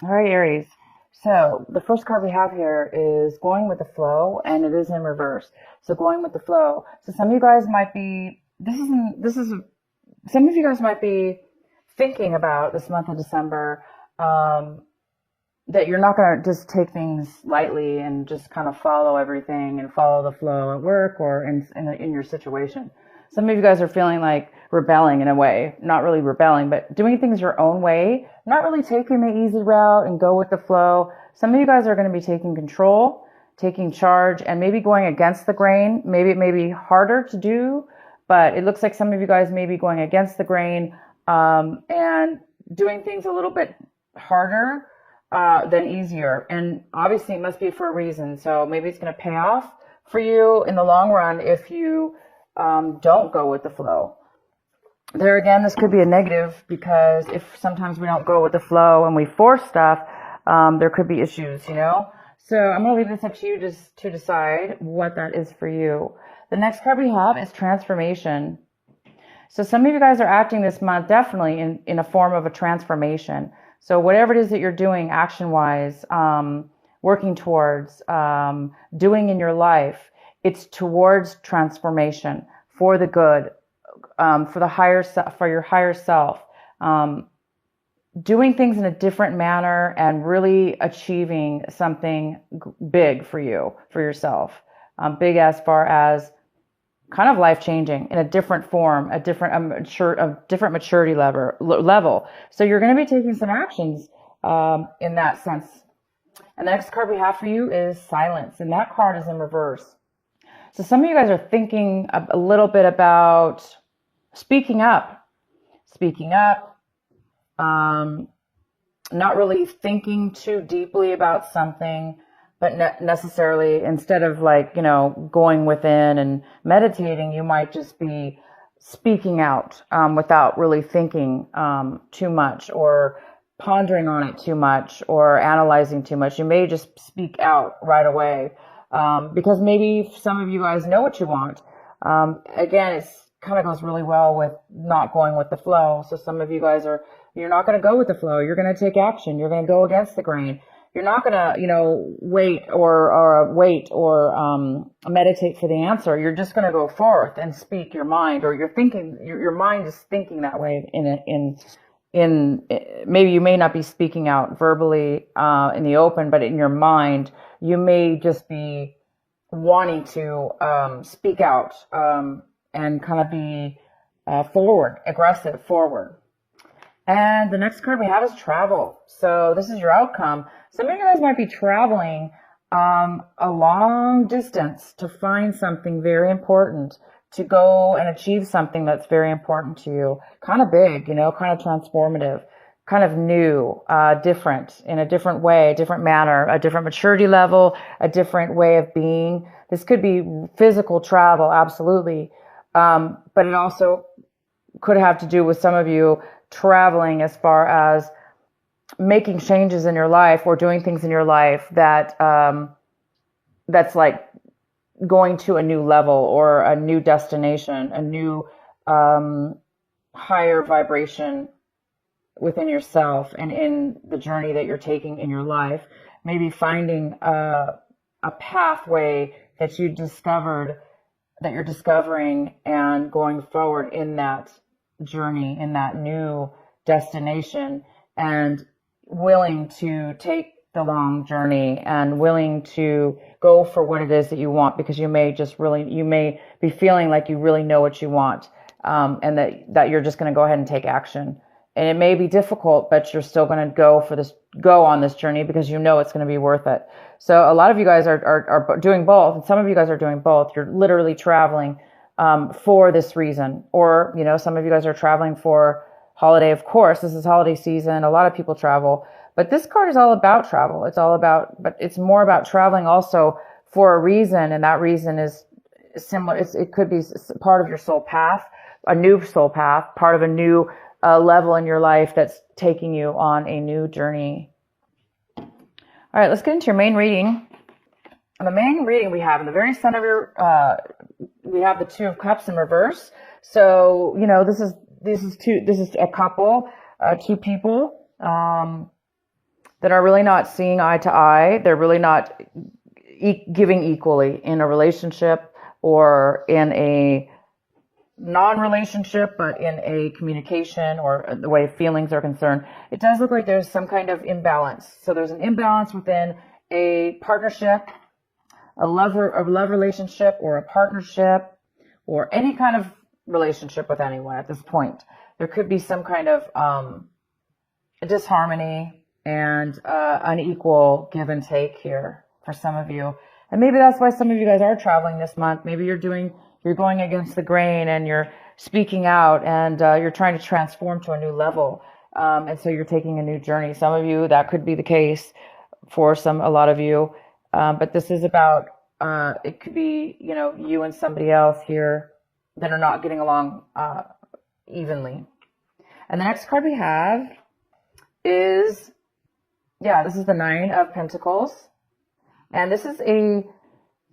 All right, Aries. So the first card we have here is going with the flow, and it is in reverse. So going with the flow. So some of you guys might be. Some of you guys might be thinking about this month of December. That you're not going to just take things lightly and just kind of follow everything and follow the flow at work or in your situation. Some of you guys are feeling like rebelling in a way, not really rebelling, but doing things your own way, not really taking the easy route and go with the flow. Some of you guys are going to be taking control, taking charge, and maybe going against the grain. Maybe it may be harder to do, but it looks like some of you guys may be going against the grain, and doing things a little bit harder than easier. And obviously it must be for a reason. So maybe it's going to pay off for you in the long run if you don't go with the flow. There again, this could be a negative because if sometimes we don't go with the flow and we force stuff, there could be issues, you know? So I'm going to leave this up to you just to decide what that is for you. The next card we have is transformation. So some of you guys are acting this month definitely in a form of a transformation. So whatever it is that you're doing action-wise, working towards, doing in your life, it's towards transformation for the good, for the higher, for your higher self, doing things in a different manner and really achieving something big for you, for yourself, big as far as kind of life changing in a different form, a different maturity level. So you're going to be taking some actions in that sense. And the next card we have for you is silence, and that card is in reverse. So some of you guys are thinking a little bit about speaking up, not really thinking too deeply about something, but necessarily instead of going within and meditating, you might just be speaking out without really thinking too much or pondering on it too much or analyzing too much. You may just speak out right away because maybe some of you guys know what you want. Again, it's kind of goes really well with not going with the flow. So some of you guys you're not going to go with the flow. You're going to take action. You're going to go against the grain. You're not going to, wait or meditate for the answer. You're just going to go forth and speak your mind, or you're thinking, your mind is thinking that way maybe you may not be speaking out verbally, in the open, but in your mind, you may just be wanting to, speak out, and kind of be, aggressive forward. And the next card we have is travel. So this is your outcome. Some of you guys might be traveling a long distance to find something very important, to go and achieve something that's very important to you. Kind of big, kind of transformative, kind of new, different, in a different way, a different manner, a different maturity level, a different way of being. This could be physical travel, absolutely. But it also could have to do with some of you traveling as far as making changes in your life or doing things in your life that that's like going to a new level or a new destination, a new higher vibration within yourself and in the journey that you're taking in your life. Maybe finding a pathway that you discovered, that you're discovering, and going forward in that journey, in that new destination, and willing to take the long journey and willing to go for what it is that you want, because you may be feeling like you really know what you want, and that you're just going to go ahead and take action. And it may be difficult, but you're still going to go on this journey because you know it's going to be worth it. So a lot of you guys are doing both, and some of you guys are doing both. You're literally traveling for this reason, or some of you guys are traveling for holiday. Of course, this is holiday season. A lot of people travel, but this card is all about travel. But it's more about traveling also for a reason, and that reason is similar. It could be part of your soul path, a new soul path, part of a new level in your life that's taking you on a new journey. All right, let's get into your main reading. And the main reading we have in the very center of your, we have the Two of Cups in reverse. So, this is a couple, two people. that are really not seeing eye to eye. They're really not giving equally in a relationship or in a non-relationship, but in a communication or the way feelings are concerned. It does look like there's some kind of imbalance. So there's an imbalance within a partnership, a love relationship, or a partnership, or any kind of relationship with anyone at this point. There could be some kind of disharmony and unequal give and take here for some of you. And maybe that's why some of you guys are traveling this month. Maybe you're going against the grain and you're speaking out and you're trying to transform to a new level. And so you're taking a new journey. Some of you, that could be the case for a lot of you. But this is about, it could be, you and somebody else here that are not getting along evenly. And the next card we have is, this is the Nine of Pentacles. And this is a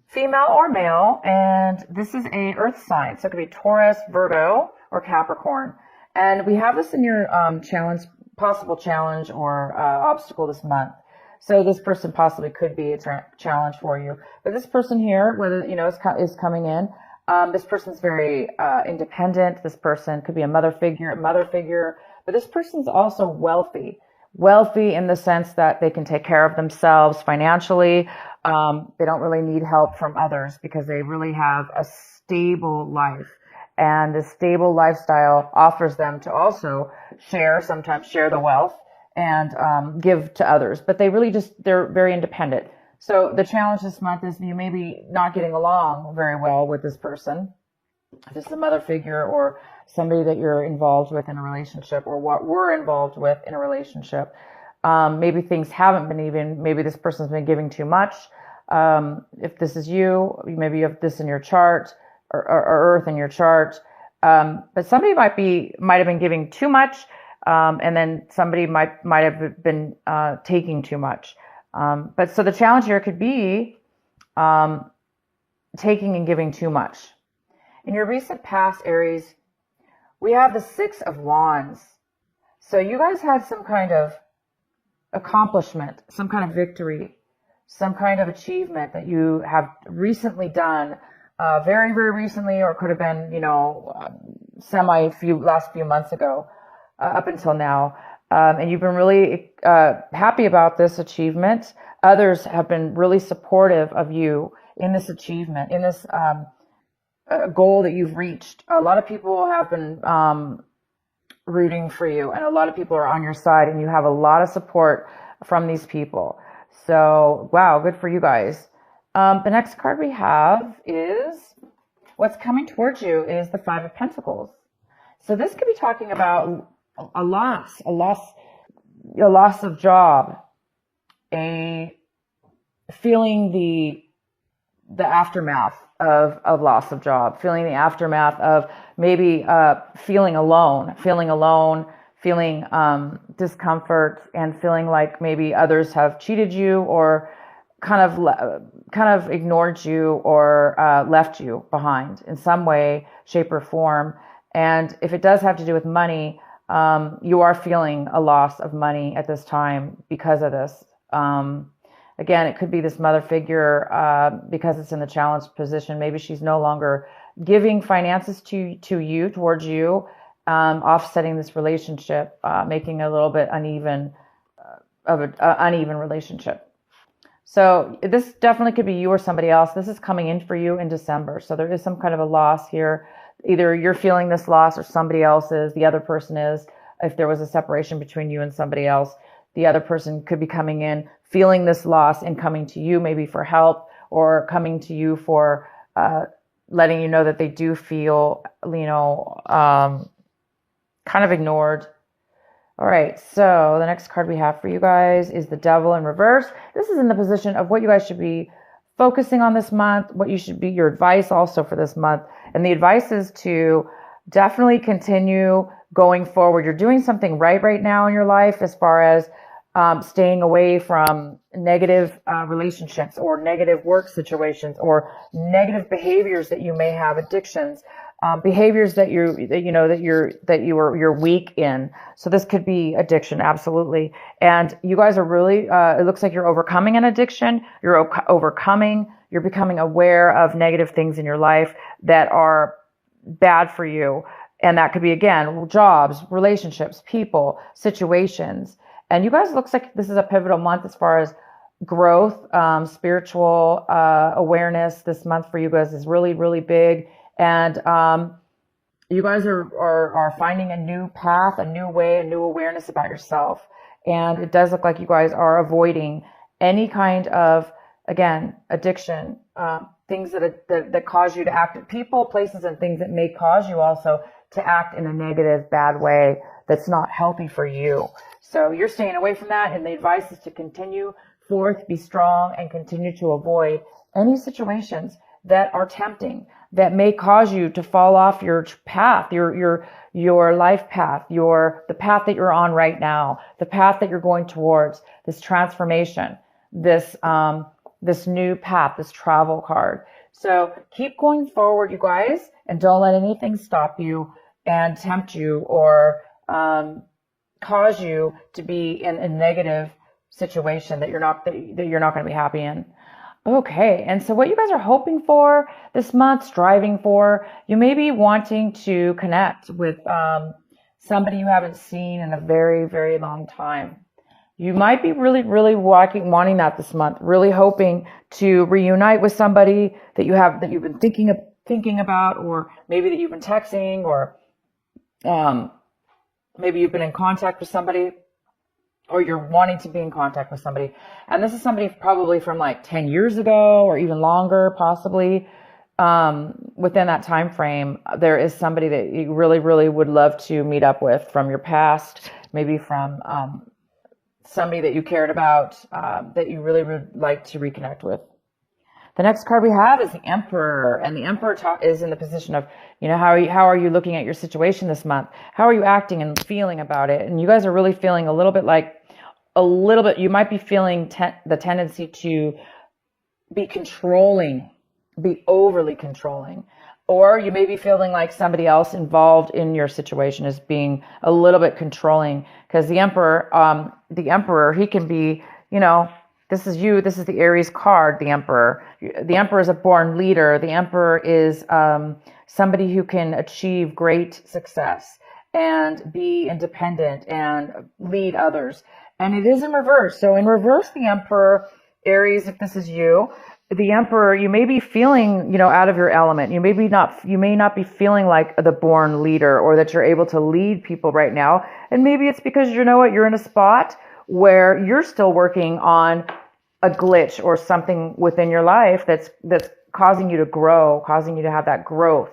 female or male, and this is a earth sign. So it could be Taurus, Virgo, or Capricorn. And we have this in your possible challenge or obstacle this month. So this person possibly could be a challenge for you. But this person here, whether, is coming in, this person's very independent. This person could be a mother figure, but this person's also wealthy in the sense that they can take care of themselves financially. They don't really need help from others because they really have a stable life, and the stable lifestyle offers them to also sometimes share the wealth and give to others, but they're very independent. So the challenge this month is you may be not getting along very well with this person. If this is a mother figure or somebody that you're involved with in a relationship, or what we're involved with in a relationship. Maybe things haven't been even, maybe this person's been giving too much. If this is you, maybe you have this in your chart or earth in your chart. But somebody might have been giving too much. And then somebody might have been taking too much. But so the challenge here could be taking and giving too much. In your recent past, Aries, we have the Six of Wands. So you guys had some kind of accomplishment, some kind of victory, some kind of achievement that you have recently done, very, very recently, or could have been, last few months ago, up until now. And you've been really happy about this achievement. Others have been really supportive of you in this achievement, in this goal that you've reached. A lot of people have been rooting for you, and a lot of people are on your side, and you have a lot of support from these people. So, wow, good for you guys. The next card we have is, what's coming towards you is the Five of Pentacles. So this could be talking about a loss of job, feeling the aftermath of loss of job, feeling the aftermath of maybe feeling alone, feeling discomfort, and feeling like maybe others have cheated you or kind of ignored you or left you behind in some way, shape, or form. And if it does have to do with money, you are feeling a loss of money at this time because of this. Again, it could be this mother figure because it's in the challenged position. Maybe she's no longer giving finances towards you, offsetting this relationship, making a little bit uneven relationship. So this definitely could be you or somebody else. This is coming in for you in December. So there is some kind of a loss here. Either you're feeling this loss or somebody else is, the other person is. If there was a separation between you and somebody else, the other person could be coming in, feeling this loss and coming to you maybe for help, or coming to you for letting you know that they do feel, kind of ignored. All right, so the next card we have for you guys is the Devil in reverse. This is in the position of what you guys should be focusing on this month, what you should be, your advice also for this month. And the advice is to definitely continue going forward. You're doing something right now in your life as far as staying away from negative relationships or negative work situations or negative behaviors that you may have, addictions. behaviors that you're weak in. So this could be addiction, absolutely. And you guys are really, it looks like you're overcoming an addiction. You're becoming aware of negative things in your life that are bad for you. And that could be, again, jobs, relationships, people, situations. And you guys, looks like this is a pivotal month as far as growth, spiritual awareness. This month for you guys is really, really big. And you guys are finding a new path, a new way, a new awareness about yourself. And it does look like you guys are avoiding any kind of, again, addiction, things that cause you to act, people, places, and things that may cause you also to act in a negative, bad way that's not healthy for you. So you're staying away from that, and the advice is to continue forth, be strong, and continue to avoid any situations that are tempting, that may cause you to fall off your path, your life path, the path that you're on right now, the path that you're going towards, this transformation, this new path, this travel card. So keep going forward, you guys, and don't let anything stop you and tempt you or cause you to be in a negative situation that you're not going to be happy in. Okay, and so what you guys are hoping for this month, striving for, you may be wanting to connect with somebody you haven't seen in a very, very long time. You might be really, really wanting that this month, really hoping to reunite with somebody that you've been thinking about, or maybe that you've been texting, or maybe you've been in contact with somebody, or you're wanting to be in contact with somebody. And this is somebody probably from like 10 years ago or even longer, possibly. Within that time frame, there is somebody that you really, really would love to meet up with from your past, maybe from somebody that you cared about, that you really would like to reconnect with. The next card we have is the Emperor, and the Emperor is in the position of, how are you looking at your situation this month? How are you acting and feeling about it? And you guys are really feeling you might be feeling the tendency to be controlling, be overly controlling, or you may be feeling like somebody else involved in your situation is being a little bit controlling, because the Emperor, he can be, this is you. This is the Aries card, the Emperor. The Emperor is a born leader. The Emperor is somebody who can achieve great success and be independent and lead others. And it is in reverse. So in reverse, the Emperor, Aries, if this is you, the Emperor, you may be feeling, out of your element. You may not be feeling like the born leader, or that you're able to lead people right now. And maybe it's because, you're in a spot where you're still working on a glitch or something within your life that's causing you to grow, causing you to have that growth.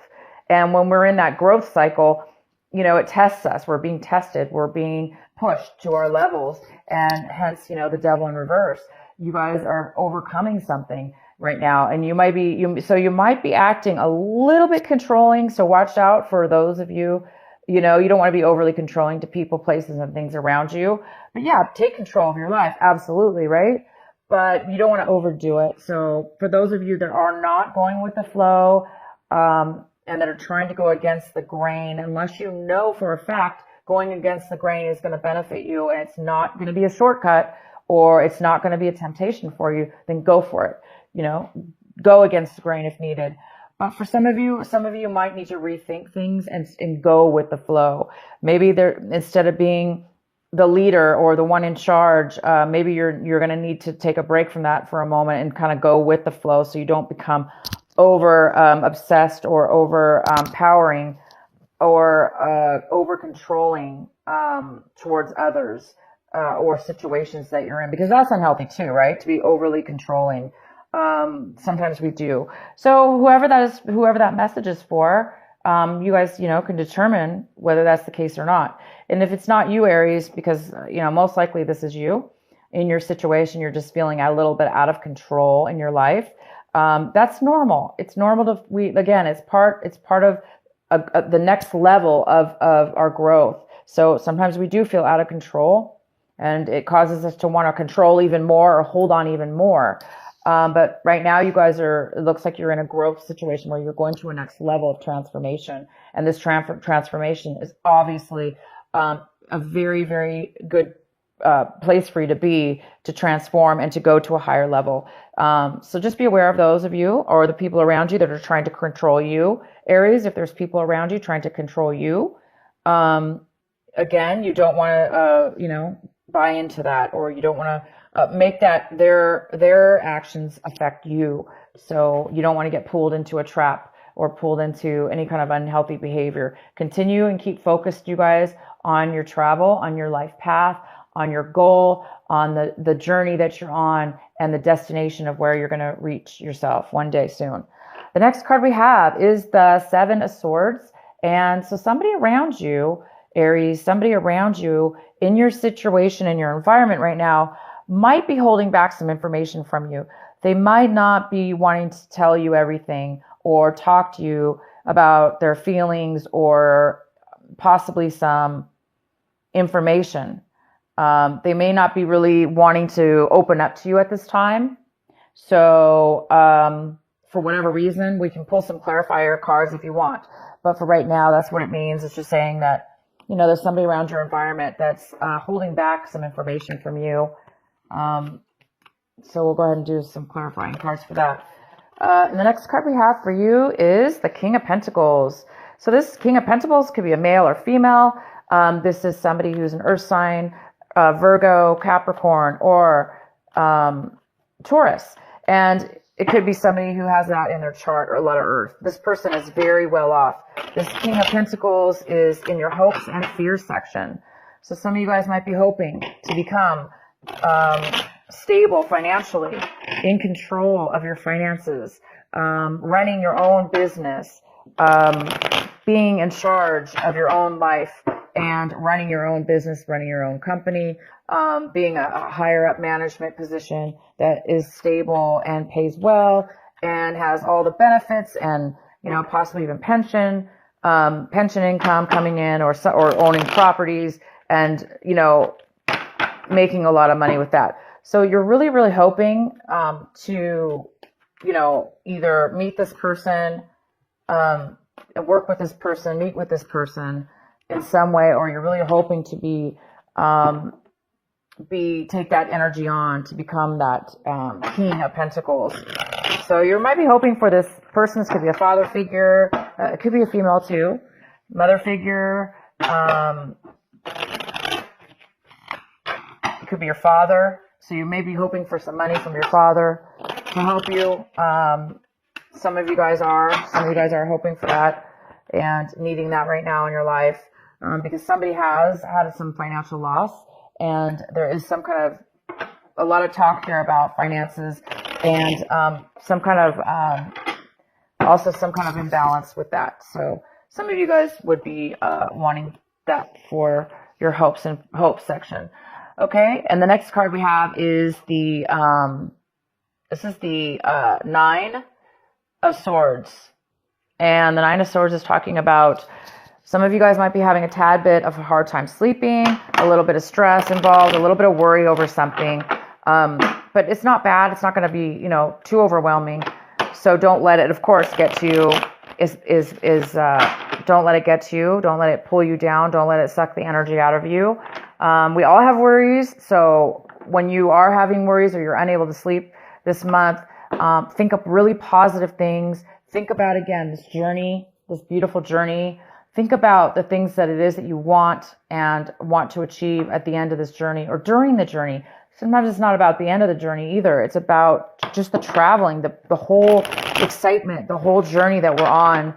And when we're in that growth cycle, it tests us. We're being tested. We're being pushed to our levels, and hence, the devil in reverse. You guys are overcoming something right now, and you might be acting a little bit controlling. So watch out for those of you. You don't want to be overly controlling to people, places, and things around you. But yeah, take control of your life. Absolutely, right? But you don't want to overdo it. So for those of you that are not going with the flow, and that are trying to go against the grain, unless you know for a fact going against the grain is going to benefit you, and it's not going to be a shortcut, or it's not going to be a temptation for you, then go for it. Go against the grain if needed. But for some of you might need to rethink things and go with the flow. Maybe instead of being the leader or the one in charge, maybe you're going to need to take a break from that for a moment and kind of go with the flow, so you don't become over obsessed or over powering or over controlling towards others or situations that you're in, because that's unhealthy too, right? To be overly controlling. Sometimes we do. So whoever that message is for, you guys, can determine whether that's the case or not. And if it's not you, Aries, because, most likely this is you in your situation, you're just feeling a little bit out of control in your life. That's normal. It's normal it's part of the next level of our growth. So sometimes we do feel out of control, and it causes us to want to control even more or hold on even more. But right now you guys it looks like you're in a growth situation where you're going to a next level of transformation. And this transformation is obviously a very, very good place for you to be, to transform and to go to a higher level. So just be aware of those of you or the people around you that are trying to control you. Aries, if there's people around you trying to control you, again, you don't want to, buy into that, or you don't want to make that their actions affect you. So you don't want to get pulled into a trap or pulled into any kind of unhealthy behavior. Continue and keep focused, you guys, on your travel, on your life path, on your goal, on the journey that you're on, and the destination of where you're going to reach yourself one day soon. The next card we have is the Seven of Swords. And so somebody around you, Aries, somebody around you in your situation, in your environment right now, might be holding back some information from you. They might not be wanting to tell you everything or talk to you about their feelings or possibly some information. They may not be really wanting to open up to you at this time. So for whatever reason, we can pull some clarifier cards if you want. But for right now, that's what it means. It's just saying that, there's somebody around your environment that's holding back some information from you. So we'll go ahead and do some clarifying cards for that. And the next card we have for you is the King of Pentacles. So this King of Pentacles could be a male or female. This is somebody who's an earth sign, Virgo, Capricorn, or Taurus. And it could be somebody who has that in their chart, or a lot of earth. This person is very well off. This King of Pentacles is in your hopes and fears section. So some of you guys might be hoping to become stable financially, in control of your finances, running your own business, being in charge of your own life and running your own business, running your own company, being a higher up management position that is stable and pays well and has all the benefits and, possibly even pension income coming in, or owning properties and, making a lot of money with that. So you're really, really hoping to, either meet this person, work with this person, meet with this person in some way, or you're really hoping to take that energy on to become that King of Pentacles. So you might be hoping for this person. This could be a father figure. It could be a female too. Mother figure. It could be your father. So you may be hoping for some money from your father to help you. Some of you guys are hoping for that and needing that right now in your life, because somebody has had some financial loss, and there is a lot of talk here about finances and also some kind of imbalance with that. So some of you guys would be wanting that for your hopes section. Okay, and the next card we have is the Nine of Swords. And the Nine of Swords is talking about some of you guys might be having a tad bit of a hard time sleeping, a little bit of stress involved, a little bit of worry over something. But it's not bad. It's not going to be, too overwhelming. So don't let it, of course, get to you. Don't let it get to you. Don't let it pull you down. Don't let it suck the energy out of you. We all have worries. So when you are having worries or you're unable to sleep this month, think of really positive things. Think about, again, this journey, this beautiful journey. Think about the things that it is that you want to achieve at the end of this journey or during the journey. Sometimes it's not about the end of the journey either. It's about just the traveling, the whole excitement, the whole journey that we're on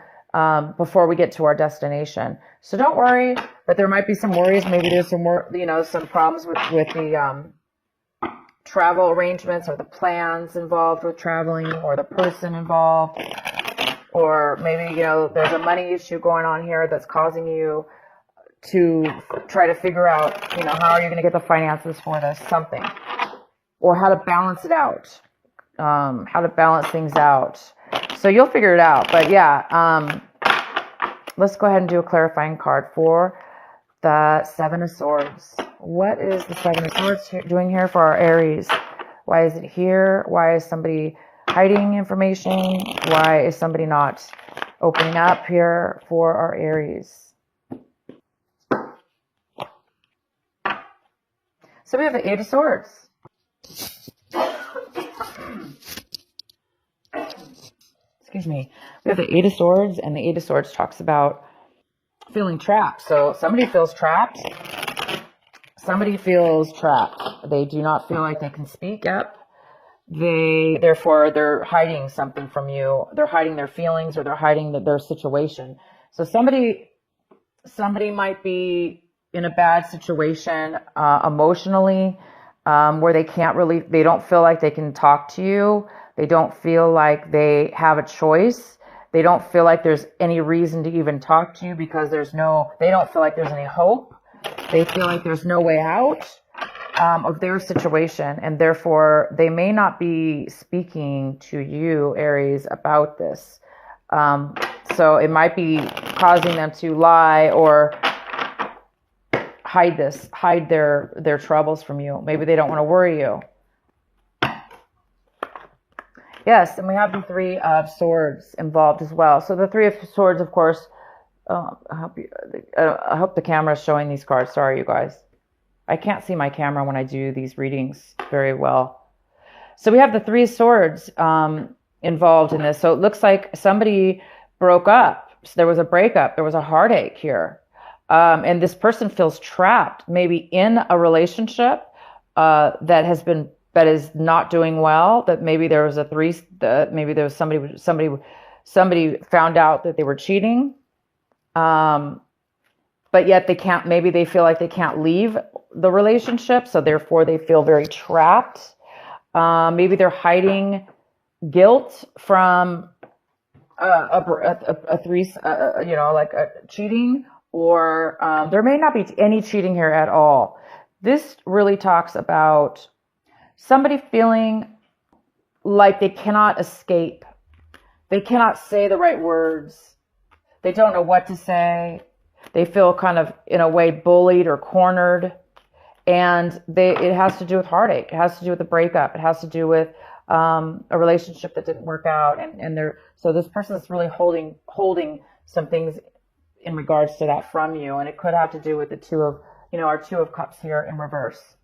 before we get to our destination. So don't worry, but there might be some worries. Maybe there's some more, some problems with the travel arrangements or the plans involved with traveling or the person involved. Or maybe, there's a money issue going on here that's causing you to try to figure out, how are you going to get the finances for this, something. Or how to balance it out, how to balance things out. So you'll figure it out. But yeah, let's go ahead and do a clarifying card for the Seven of Swords. What is the Seven of Swords doing here for our Aries? Why is it here? Why is somebody hiding information? Why is somebody not opening up here for our Aries? So we have the Eight of Swords. Excuse me. We have the Eight of Swords, and the Eight of Swords talks about feeling trapped. So somebody feels trapped. Somebody feels trapped. They do not feel like they can speak up. Therefore, they're hiding something from you. They're hiding their feelings, or they're hiding their situation. So somebody might be in a bad situation emotionally, where they don't feel like they can talk to you. They don't feel like they have a choice. They don't feel like there's any reason to even talk to you because they don't feel like there's any hope. They feel like there's no way out of their situation, and therefore they may not be speaking to you, Aries, about this. So it might be causing them to lie or hide their troubles from you. Maybe they don't want to worry you. Yes, and we have the Three of Swords involved as well. So the Three of Swords, of course, I hope the camera is showing these cards. Sorry, you guys. I can't see my camera when I do these readings very well. So we have the Three of Swords involved in this. So it looks like somebody broke up. So there was a breakup. There was a heartache here. And this person feels trapped, maybe in a relationship that is not doing well. That maybe there was maybe there was somebody found out that they were cheating. But yet maybe they feel like they can't leave the relationship. So therefore they feel very trapped. Maybe they're hiding guilt from cheating, or there may not be any cheating here at all. This really talks about somebody feeling like they cannot escape. They cannot say the right words. They don't know what to say. They feel kind of, in a way, bullied or cornered. And it has to do with heartache. It has to do with a breakup. It has to do with a relationship that didn't work out. So this person is really holding some things in regards to that from you. And it could have to do with our Two of Cups here in reverse.